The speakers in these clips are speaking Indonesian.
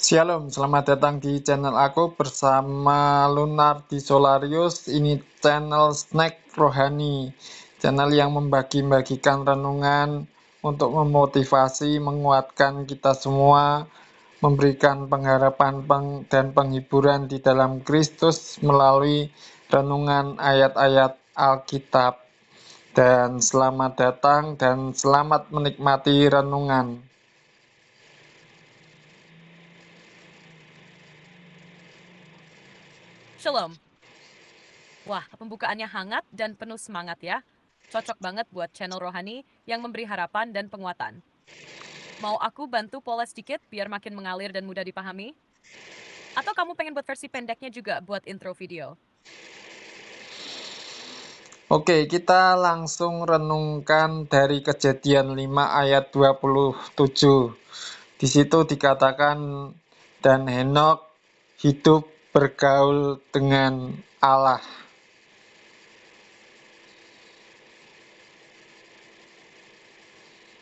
Shalom, selamat datang di channel aku bersama Lunardi Solarius. Ini channel Snack Rohani, channel yang membagi-bagikan renungan untuk memotivasi, menguatkan kita semua, memberikan pengharapan dan penghiburan di dalam Kristus melalui renungan ayat-ayat Alkitab. Dan selamat datang dan selamat menikmati renungan. Shalom. Wah, pembukaannya hangat dan penuh semangat ya. Cocok banget buat channel rohani yang memberi harapan dan penguatan. Mau aku bantu pola sedikit biar makin mengalir dan mudah dipahami? Atau kamu pengen buat versi pendeknya juga buat intro video? Oke, kita langsung renungkan dari Kejadian 5 ayat 27. Di situ dikatakan, dan Henokh hidup bergaul dengan Allah.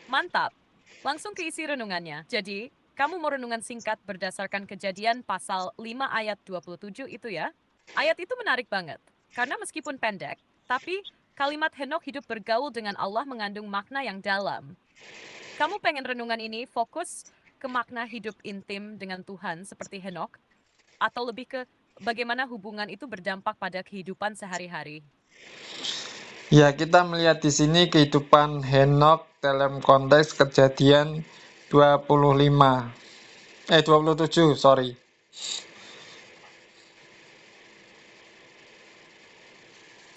Mantap. Langsung ke isi renungannya. Jadi, kamu mau renungan singkat berdasarkan Kejadian pasal 5 ayat 27 itu ya? Ayat itu menarik banget. Karena meskipun pendek, tapi kalimat Henokh hidup bergaul dengan Allah mengandung makna yang dalam. Kamu pengen renungan ini fokus ke makna hidup intim dengan Tuhan seperti Henokh? Atau lebih ke bagaimana hubungan itu berdampak pada kehidupan sehari-hari? Ya, kita melihat di sini kehidupan Henokh dalam konteks Kejadian 27, sorry.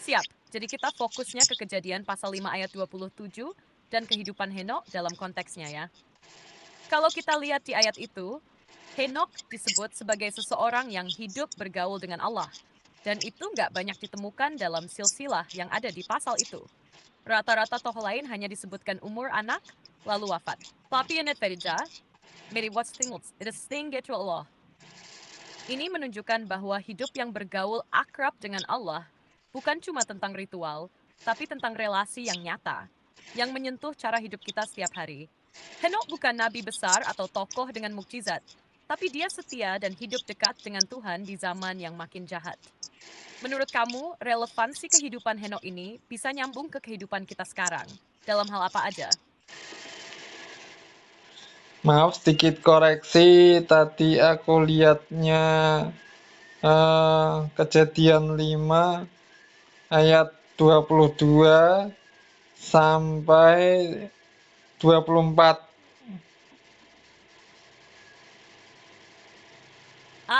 Siap, jadi kita fokusnya ke Kejadian pasal 5 ayat 27 dan kehidupan Henokh dalam konteksnya ya. Kalau kita lihat di ayat itu, Henokh disebut sebagai seseorang yang hidup bergaul dengan Allah. Dan itu nggak banyak ditemukan dalam silsilah yang ada di pasal itu. Rata-rata tokoh lain hanya disebutkan umur anak, lalu wafat. Tapi ingat Farida, Mary what's thing get to Allah. Ini menunjukkan bahwa hidup yang bergaul akrab dengan Allah bukan cuma tentang ritual, tapi tentang relasi yang nyata, yang menyentuh cara hidup kita setiap hari. Henokh bukan nabi besar atau tokoh dengan mukjizat, tapi dia setia dan hidup dekat dengan Tuhan di zaman yang makin jahat. Menurut kamu, relevansi kehidupan Henokh ini bisa nyambung ke kehidupan kita sekarang? Dalam hal apa aja? Maaf, sedikit koreksi, tadi aku lihatnya Kejadian 5 ayat 22 sampai 24.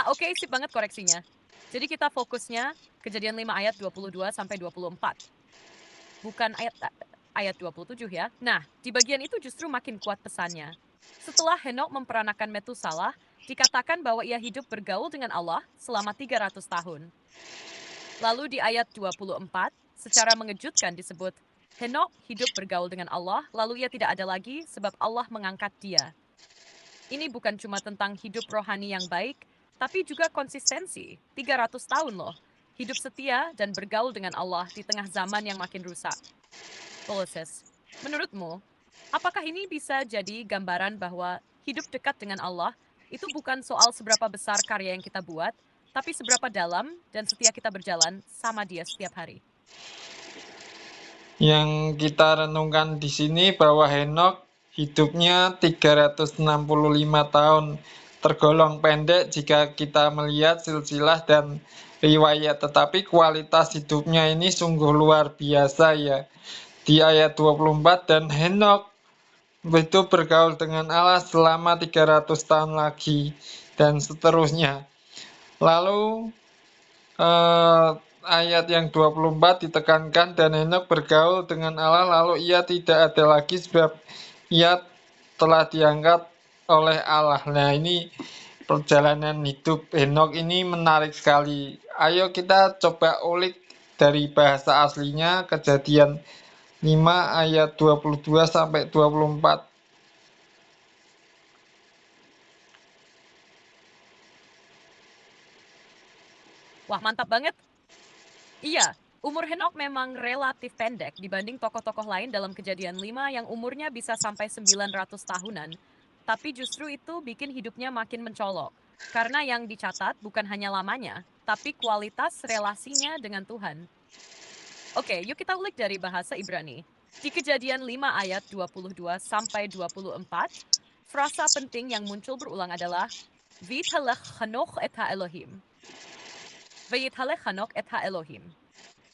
Oke, sip banget koreksinya. Jadi kita fokusnya Kejadian 5 ayat 22 sampai 24. Bukan ayat 27 ya. Nah, di bagian itu justru makin kuat pesannya. Setelah Henokh memperanakan Metusalah, dikatakan bahwa ia hidup bergaul dengan Allah selama 300 tahun. Lalu di ayat 24, secara mengejutkan disebut, Henokh hidup bergaul dengan Allah, lalu ia tidak ada lagi sebab Allah mengangkat dia. Ini bukan cuma tentang hidup rohani yang baik, tapi juga konsistensi. 300 tahun loh. Hidup setia dan bergaul dengan Allah di tengah zaman yang makin rusak. Moses, menurutmu, apakah ini bisa jadi gambaran bahwa hidup dekat dengan Allah itu bukan soal seberapa besar karya yang kita buat, tapi seberapa dalam dan setia kita berjalan sama Dia setiap hari? Yang kita renungkan di sini bahwa Henokh hidupnya 365 tahun, tergolong pendek jika kita melihat silsilah dan riwayat, tetapi kualitas hidupnya ini sungguh luar biasa ya. Di ayat 24, dan Henokh itu bergaul dengan Allah selama 300 tahun lagi, dan seterusnya. Lalu ayat yang 24 ditekankan, dan Henokh bergaul dengan Allah lalu ia tidak ada lagi sebab ia telah diangkat oleh Allah. Nah, ini perjalanan hidup Henokh ini menarik sekali. Ayo kita coba ulik dari bahasa aslinya, Kejadian 5 ayat 22 sampai 24. Wah, mantap banget. Iya, umur Henokh memang relatif pendek dibanding tokoh-tokoh lain dalam Kejadian 5 yang umurnya bisa sampai 900 tahunan. tapi justru itu bikin hidupnya makin mencolok. Karena yang dicatat bukan hanya lamanya, tapi kualitas relasinya dengan Tuhan. Oke, yuk kita ulik dari bahasa Ibrani. Di Kejadian 5 ayat 22 sampai 24, frasa penting yang muncul berulang adalah V'yitalech Hanoch et Elohim. V'yitalech Hanoch et Elohim.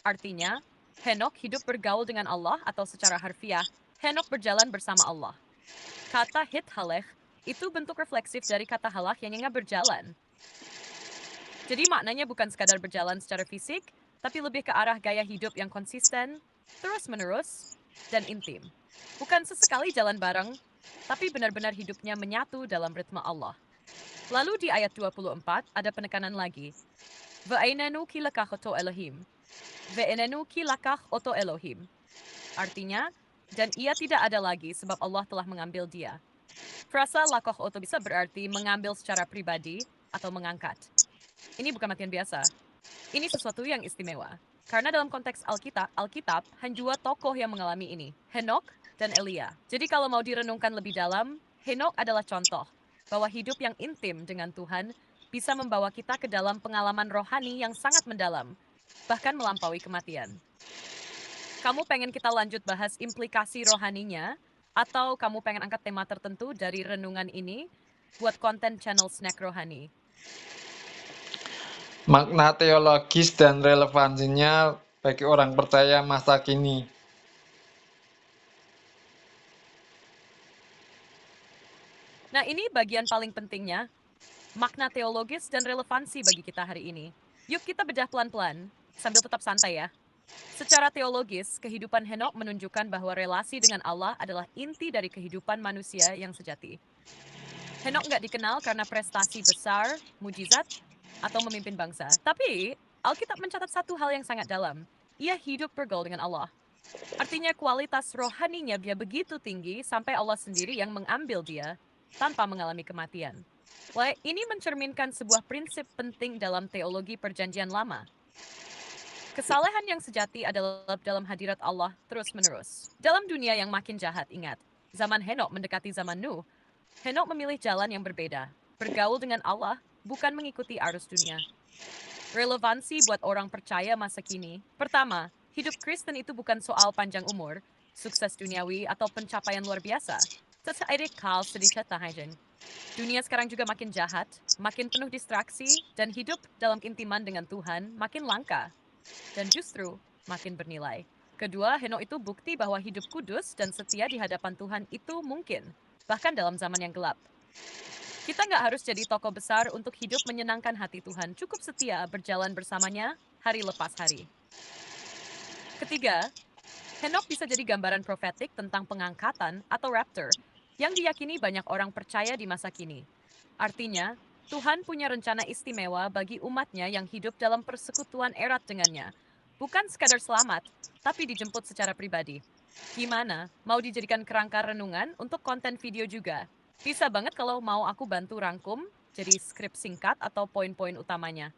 Artinya, Henok hidup bergaul dengan Allah atau secara harfiah, Henok berjalan bersama Allah. Kata hithalech itu bentuk refleksif dari kata halach yang ingat berjalan. Jadi maknanya bukan sekadar berjalan secara fisik, tapi lebih ke arah gaya hidup yang konsisten, terus-menerus, dan intim. Bukan sesekali jalan bareng, tapi benar-benar hidupnya menyatu dalam ritme Allah. Lalu di ayat 24 ada penekanan lagi. Ve'einenu kilakah oto Elohim. Ve'einenu kilakah oto Elohim. Artinya, dan ia tidak ada lagi sebab Allah telah mengambil dia. Frasa lakoh oto bisa berarti mengambil secara pribadi atau mengangkat. Ini bukan matian biasa. Ini sesuatu yang istimewa. Karena dalam konteks Alkitab hanya dua tokoh yang mengalami ini, Henok dan Elia. Jadi kalau mau direnungkan lebih dalam, Henok adalah contoh bahwa hidup yang intim dengan Tuhan bisa membawa kita ke dalam pengalaman rohani yang sangat mendalam, bahkan melampaui kematian. Kamu pengen kita lanjut bahas implikasi rohaninya, atau kamu pengen angkat tema tertentu dari renungan ini buat konten channel Snack Rohani? Makna teologis dan relevansinya bagi orang percaya masa kini. Nah, ini bagian paling pentingnya, makna teologis dan relevansi bagi kita hari ini. Yuk kita bedah pelan-pelan, sambil tetap santai ya. Secara teologis, kehidupan Henok menunjukkan bahwa relasi dengan Allah adalah inti dari kehidupan manusia yang sejati. Henok nggak dikenal karena prestasi besar, mujizat, atau memimpin bangsa. Tapi, Alkitab mencatat satu hal yang sangat dalam. Ia hidup bergaul dengan Allah. Artinya kualitas rohaninya dia begitu tinggi sampai Allah sendiri yang mengambil dia tanpa mengalami kematian. Wah, ini mencerminkan sebuah prinsip penting dalam teologi perjanjian lama. Kesalehan yang sejati adalah dalam hadirat Allah terus-menerus. Dalam dunia yang makin jahat, ingat, zaman Henok mendekati zaman Nuh, Henok memilih jalan yang berbeda, bergaul dengan Allah, bukan mengikuti arus dunia. Relevansi buat orang percaya masa kini. Pertama, hidup Kristen itu bukan soal panjang umur, sukses duniawi, atau pencapaian luar biasa. Seseorang kal sedikit tahajan. Dunia sekarang juga makin jahat, makin penuh distraksi, dan hidup dalam intiman dengan Tuhan makin langka. Dan justru makin bernilai. Kedua, Henok itu bukti bahwa hidup kudus dan setia di hadapan Tuhan itu mungkin, bahkan dalam zaman yang gelap. Kita nggak harus jadi tokoh besar untuk hidup menyenangkan hati Tuhan. Cukup setia berjalan bersamanya hari lepas hari. Ketiga, Henok bisa jadi gambaran profetik tentang pengangkatan atau rapture yang diyakini banyak orang percaya di masa kini. Artinya, Tuhan punya rencana istimewa bagi umatnya yang hidup dalam persekutuan erat dengannya. Bukan sekadar selamat, tapi dijemput secara pribadi. Gimana? Mau dijadikan kerangka renungan untuk konten video juga? Bisa banget kalau mau aku bantu rangkum jadi skrip singkat atau poin-poin utamanya.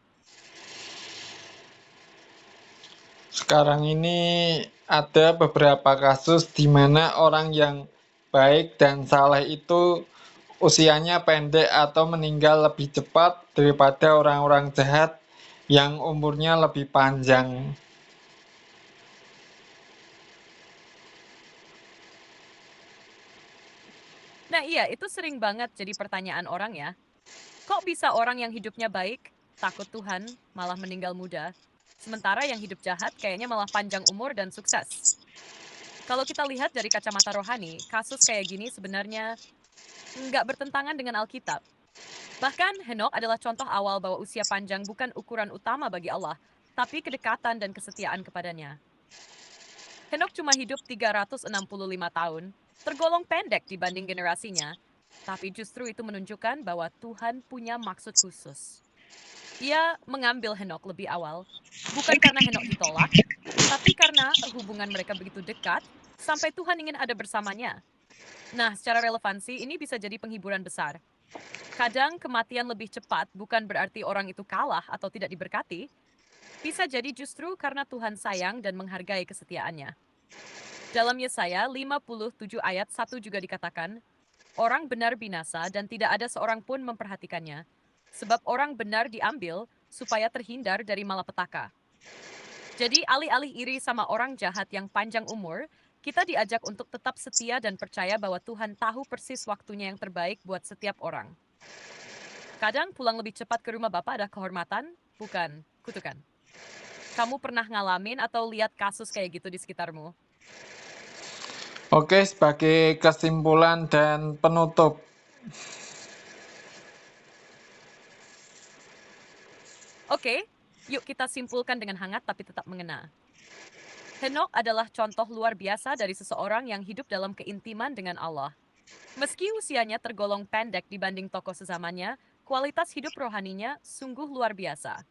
Sekarang ini ada beberapa kasus di mana orang yang baik dan saleh itu usianya pendek atau meninggal lebih cepat daripada orang-orang jahat yang umurnya lebih panjang. Nah iya, itu sering banget jadi pertanyaan orang ya. Kok bisa orang yang hidupnya baik, takut Tuhan, malah meninggal muda? Sementara yang hidup jahat kayaknya malah panjang umur dan sukses. Kalau kita lihat dari kacamata rohani, kasus kayak gini sebenarnya nggak bertentangan dengan Alkitab. Bahkan Henok adalah contoh awal bahwa usia panjang bukan ukuran utama bagi Allah, tapi kedekatan dan kesetiaan kepadanya. Henok cuma hidup 365 tahun, tergolong pendek dibanding generasinya, tapi justru itu menunjukkan bahwa Tuhan punya maksud khusus. Ia mengambil Henok lebih awal, bukan karena Henok ditolak, tapi karena hubungan mereka begitu dekat sampai Tuhan ingin ada bersamanya. Nah, secara relevansi ini bisa jadi penghiburan besar. Kadang kematian lebih cepat bukan berarti orang itu kalah atau tidak diberkati, bisa jadi justru karena Tuhan sayang dan menghargai kesetiaannya. Dalam Yesaya 57 ayat 1 juga dikatakan, Orang benar binasa dan tidak ada seorang pun memperhatikannya. Sebab orang benar diambil supaya terhindar dari malapetaka. Jadi alih-alih iri sama orang jahat yang panjang umur, kita diajak untuk tetap setia dan percaya bahwa Tuhan tahu persis waktunya yang terbaik buat setiap orang. Kadang pulang lebih cepat ke rumah Bapak ada kehormatan, bukan kutukan. Kamu pernah ngalamin atau lihat kasus kayak gitu di sekitarmu? Oke, sebagai kesimpulan dan penutup, Oke, yuk kita simpulkan dengan hangat tapi tetap mengena. Henok adalah contoh luar biasa dari seseorang yang hidup dalam keintiman dengan Allah. Meski usianya tergolong pendek dibanding tokoh sezamannya, kualitas hidup rohaninya sungguh luar biasa.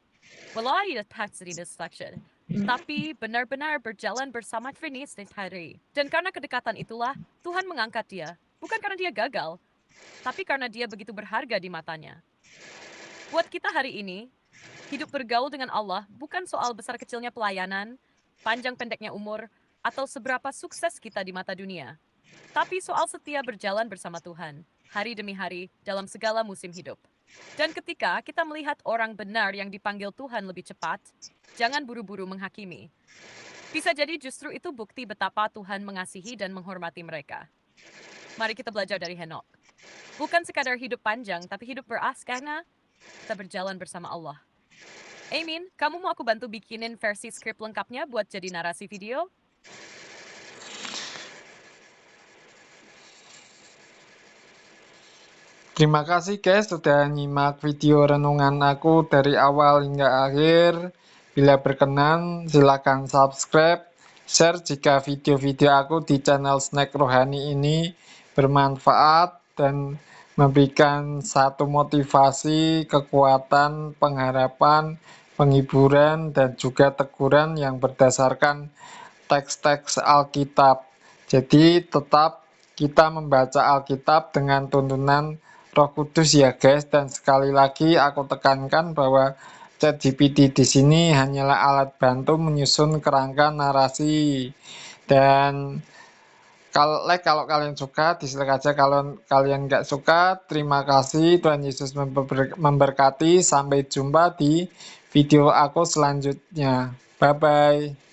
Walau ada taksi distraction, tapi benar-benar berjalan bersama Trini setiap hari. Dan karena kedekatan itulah, Tuhan mengangkat dia. Bukan karena dia gagal, tapi karena dia begitu berharga di matanya. Buat kita hari ini, hidup bergaul dengan Allah bukan soal besar kecilnya pelayanan, panjang pendeknya umur, atau seberapa sukses kita di mata dunia. Tapi soal setia berjalan bersama Tuhan, hari demi hari, dalam segala musim hidup. Dan ketika kita melihat orang benar yang dipanggil Tuhan lebih cepat, jangan buru-buru menghakimi. Bisa jadi justru itu bukti betapa Tuhan mengasihi dan menghormati mereka. Mari kita belajar dari Henok. Bukan sekadar hidup panjang, tapi hidup beras karena kita berjalan bersama Allah. Amin, kamu mau aku bantu bikinin versi skrip lengkapnya buat jadi narasi video? terima kasih guys sudah nyimak video renungan aku dari awal hingga akhir. Bila berkenan, silakan subscribe, share jika video-video aku di channel Snack Rohani ini bermanfaat dan memberikan satu motivasi, kekuatan, pengharapan, penghiburan, dan juga teguran yang berdasarkan teks-teks Alkitab. Jadi tetap kita membaca Alkitab dengan tuntunan Roh Kudus ya guys. Dan sekali lagi aku tekankan bahwa ChatGPT di sini hanyalah alat bantu menyusun kerangka narasi. Dan kalau kalian suka, dislike aja. Kalau kalian nggak suka, terima kasih. Tuhan Yesus memberkati. Sampai jumpa di video aku selanjutnya. Bye bye.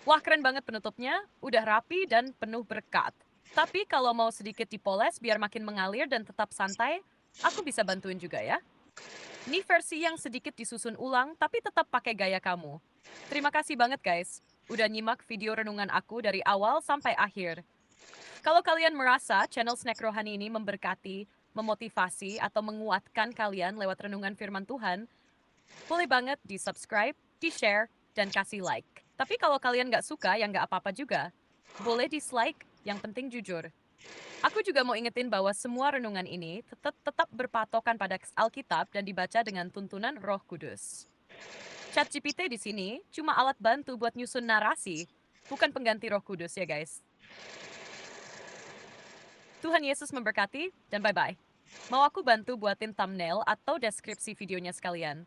Wah, keren banget penutupnya, udah rapi dan penuh berkat. Tapi kalau mau sedikit dipoles biar makin mengalir dan tetap santai, aku bisa bantuin juga ya. Ini versi yang sedikit disusun ulang tapi tetap pakai gaya kamu. Terima kasih banget guys, udah nyimak video renungan aku dari awal sampai akhir. Kalau kalian merasa channel Snack Rohani ini memberkati, memotivasi, atau menguatkan kalian lewat renungan firman Tuhan, boleh banget di-subscribe, di-share, dan kasih like. Tapi kalau kalian nggak suka, ya nggak apa-apa juga. Boleh dislike, yang penting jujur. Aku juga mau ingetin bahwa semua renungan ini tetap berpatokan pada Alkitab dan dibaca dengan tuntunan Roh Kudus. ChatGPT di sini cuma alat bantu buat nyusun narasi, bukan pengganti Roh Kudus ya guys. Tuhan Yesus memberkati dan bye-bye. Mau aku bantu buatin thumbnail atau deskripsi videonya sekalian?